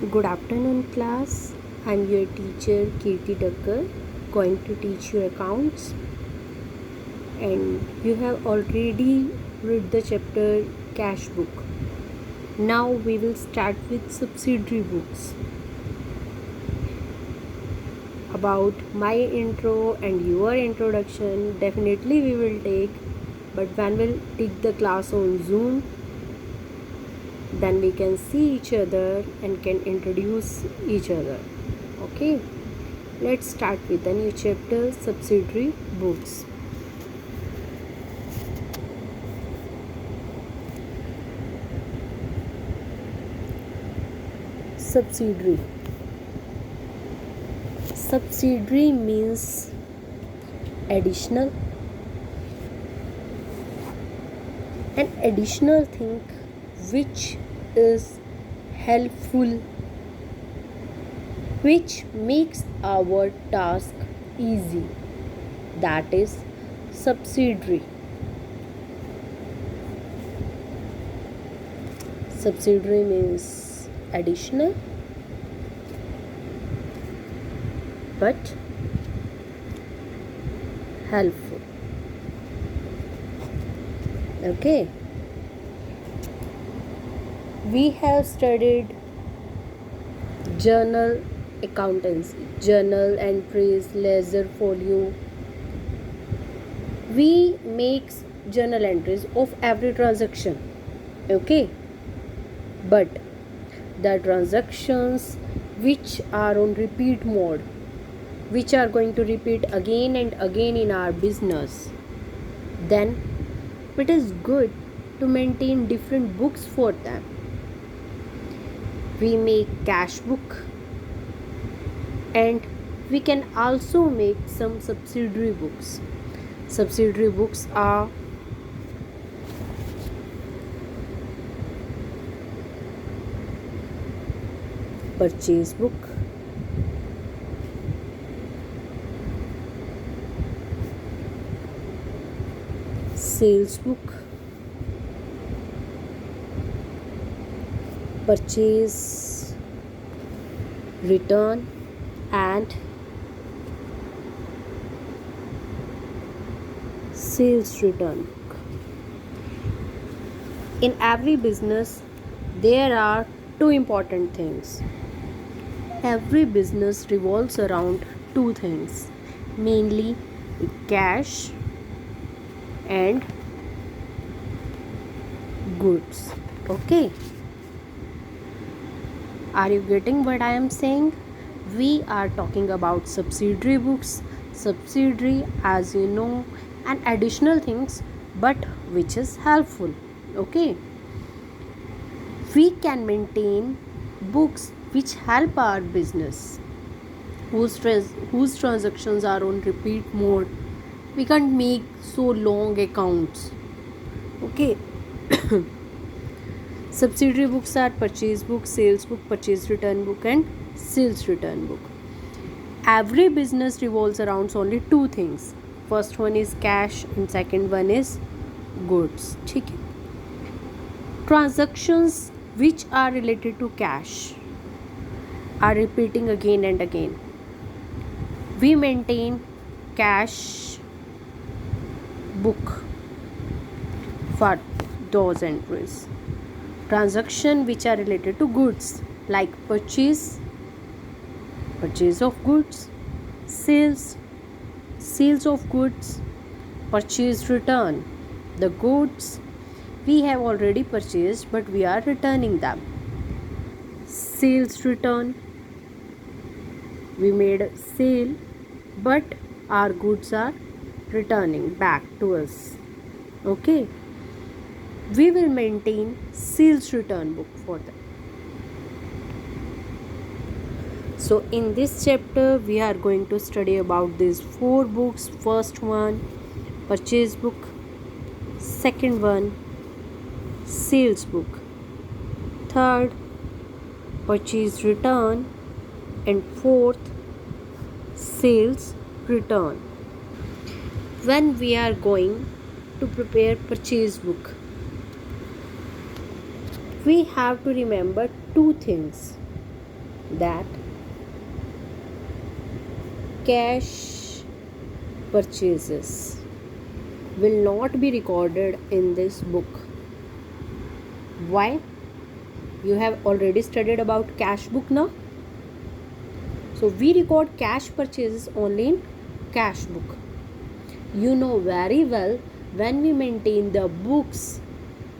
Good afternoon, class. I'm your teacher Kirti Dakkar, going to teach you accounts. And you have already read the chapter Cash Book. Now we will start with subsidiary books. About my intro and your introduction, definitely we will take, but when we'll take the class on Zoom, then we can see each other and can introduce each other. Okay, let's start with the new chapter, subsidiary books. Subsidiary. Subsidiary means additional, an additional thing which is helpful, which makes our task easy. That is subsidiary. Subsidiary means additional but helpful. Okay, we have studied journal accountancy, journal entries, ledger folio. We make journal entries of every transaction. Okay, but the transactions which are on repeat mode, which are going to repeat again and again in our business, then it is good to maintain different books for them. We make cash book and we can also make some subsidiary books. Subsidiary books are purchase book, sales book, purchase return, and sales return book. In every business, there are two important things. Every business revolves around two things, mainly cash and goods. Okay, are you getting what I am saying? We are talking about subsidiary books. Subsidiary, as you know, an additional things but which is helpful. Okay, we can maintain books which help our business, whose transactions are on repeat mode. We can't make so long accounts. Okay, subsidiary books are purchase book, sales book, purchase return book, and sales return book. Every business revolves around only two things. First one is cash and second one is goods. ठीक है. Transactions which are related to cash are repeating again and again. We maintain cash book for those entries. Transactions which are related to goods like purchase of goods, sales of goods, purchase return. The goods we have already purchased but we are returning them. Sales return, we made a sale but our goods are returning back to us. Okay, we will maintain sales return book for them. So in this chapter we are going to study about these four books. First one, purchase book. Second one, sales book. Third, purchase return. And fourth, sales return. When we are going to prepare purchase book, we have to remember two things. that cash purchases will not be recorded in this book. Why? You have already studied about cash book now. So we record cash purchases only in cash book. You know very well, when we maintain the books,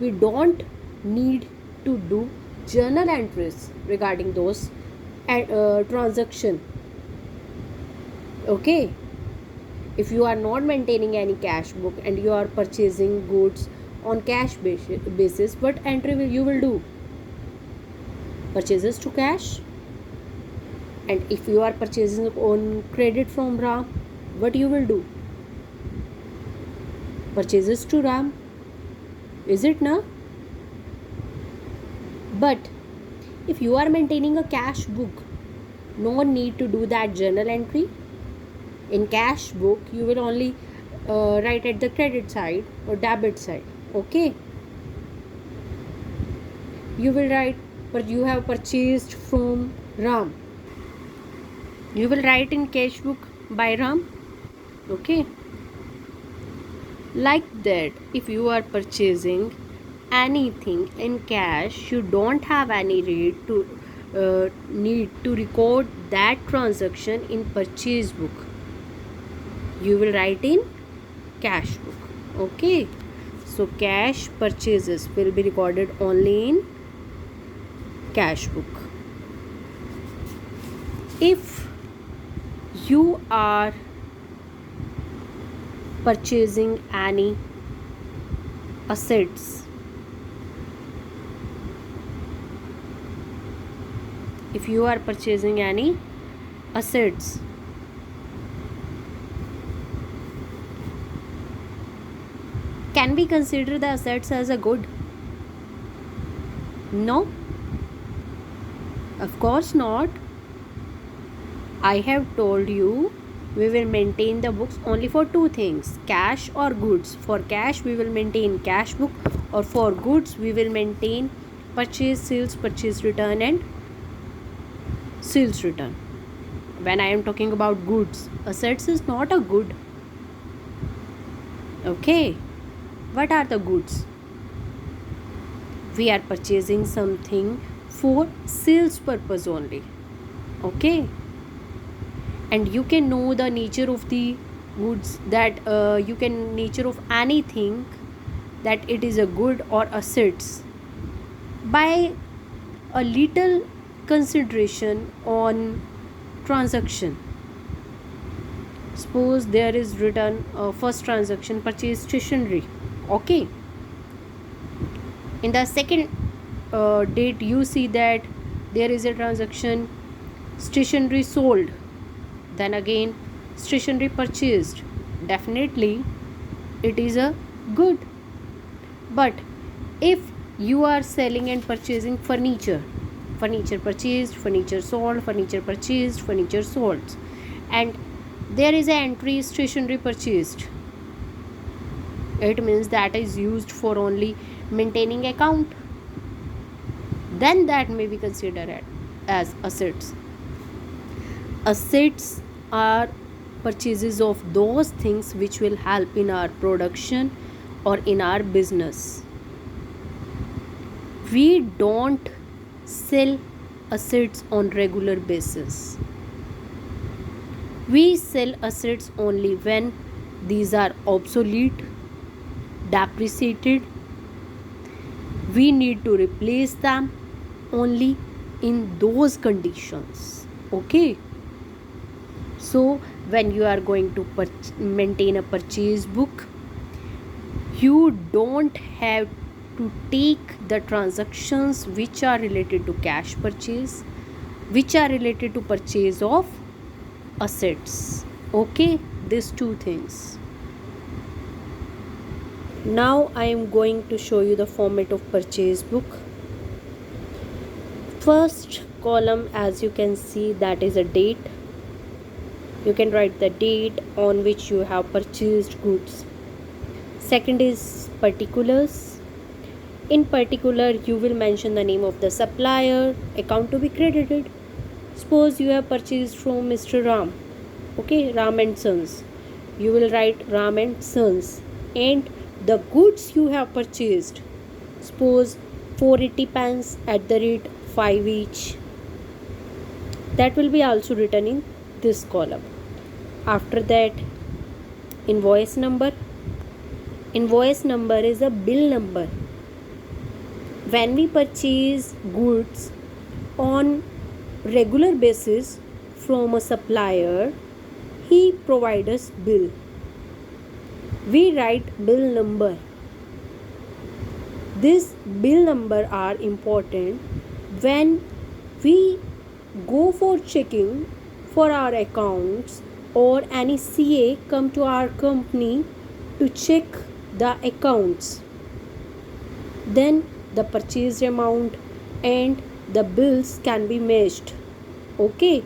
we don't need to do journal entries regarding those transaction. Okay, if you are not maintaining any cash book and you are purchasing goods on cash basis, what entry you will do? Purchases to cash. And if you are purchasing on credit from RAM, what you will do? Purchases to RAM. Is it na? But if you are maintaining a cash book, no need to do that journal entry. In cash book, you will only write at the credit side or debit side. Okay, you will write, but you have purchased from RAM. You will write in cash book by RAM. Okay, like that, if you are purchasing anything in cash, you don't have any need to record that transaction in purchase book. You will write in cash book. Okay, so cash purchases will be recorded only in cash book. If you are purchasing any assets, if you are purchasing any assets, can we consider the assets as a good? No, of course not. I have told you we will maintain the books only for two things, cash or goods. For cash we will maintain cash book, or for goods we will maintain purchase, sales, purchase return and sales return. When I am talking about goods, assets is not a good. Okay, what are the goods? We are purchasing something for sales purpose only. Okay, and you can know the nature of the goods, that you can nature of anything, that it is a good or assets, by a little consideration on transaction. Suppose there is written first transaction, purchase stationery. Okay, in the second date you see that there is a transaction, stationery sold, then again stationery purchased. Definitely it is a good. But if you are selling and purchasing furniture, furniture purchased, furniture sold, furniture purchased, furniture sold, and there is an entry stationery purchased, it means that is used for only maintaining account, then that may be considered as assets. Assets are purchases of those things which will help in our production or in our business. We don't sell assets on regular basis. We sell assets only when these are obsolete, depreciated. We need to replace them only in those conditions. Okay, so when you are going to maintain a purchase book, you don't have to take the transactions which are related to cash purchase, which are related to purchase of assets. Okay, these two things. Now I am going to show you the format of purchase book. First column, as you can see, that is a date. You can write the date on which you have purchased goods. Second is particulars. In particular, you will mention the name of the supplier, account to be credited. Suppose you have purchased from Mr. Ram, okay, Ram and Sons. You will write Ram and Sons. And the goods you have purchased, suppose 480 pence at the rate 5 each, that will be also written in this column. After that, invoice number. Invoice number is a bill number. When we purchase goods on regular basis from a supplier, he provides us bill. We write bill number. This bill number are important when we go for checking for our accounts, or any CA come to our company to check the accounts. Then the purchase amount and the bills can be matched. Okay.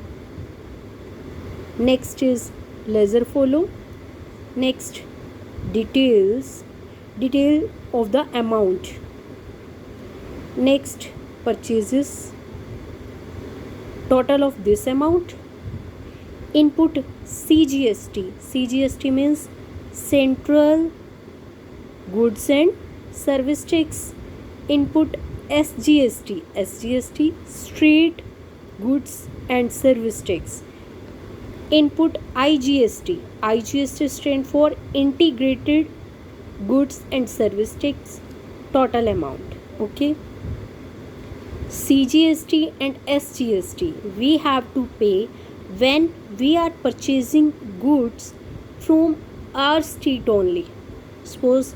Next is ledger follow. Next, detail of the amount. Next, purchases, total of this amount. Input CGST. CGST means Central Goods and Service Tax. Input SGST. SGST, Street Goods and Service Tax. Input IGST. IGST stand for Integrated Goods and Service Tax, total amount. Okay. CGST and SGST we have to pay when we are purchasing goods from our state only. Suppose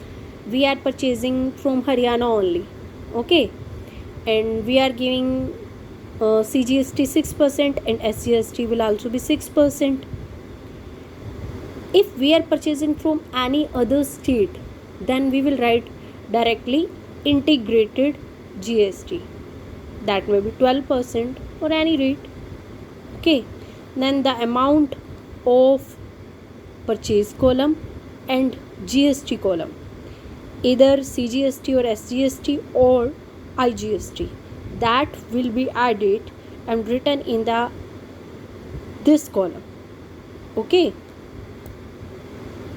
we are purchasing from Haryana only, okay, and we are giving CGST 6% and SGST will also be 6%. If we are purchasing from any other state, then we will write directly integrated GST. That may be 12% or any rate. Okay. Then the amount of purchase column and GST column, either CGST or SGST or IGST, that will be added and written in this column. Okay.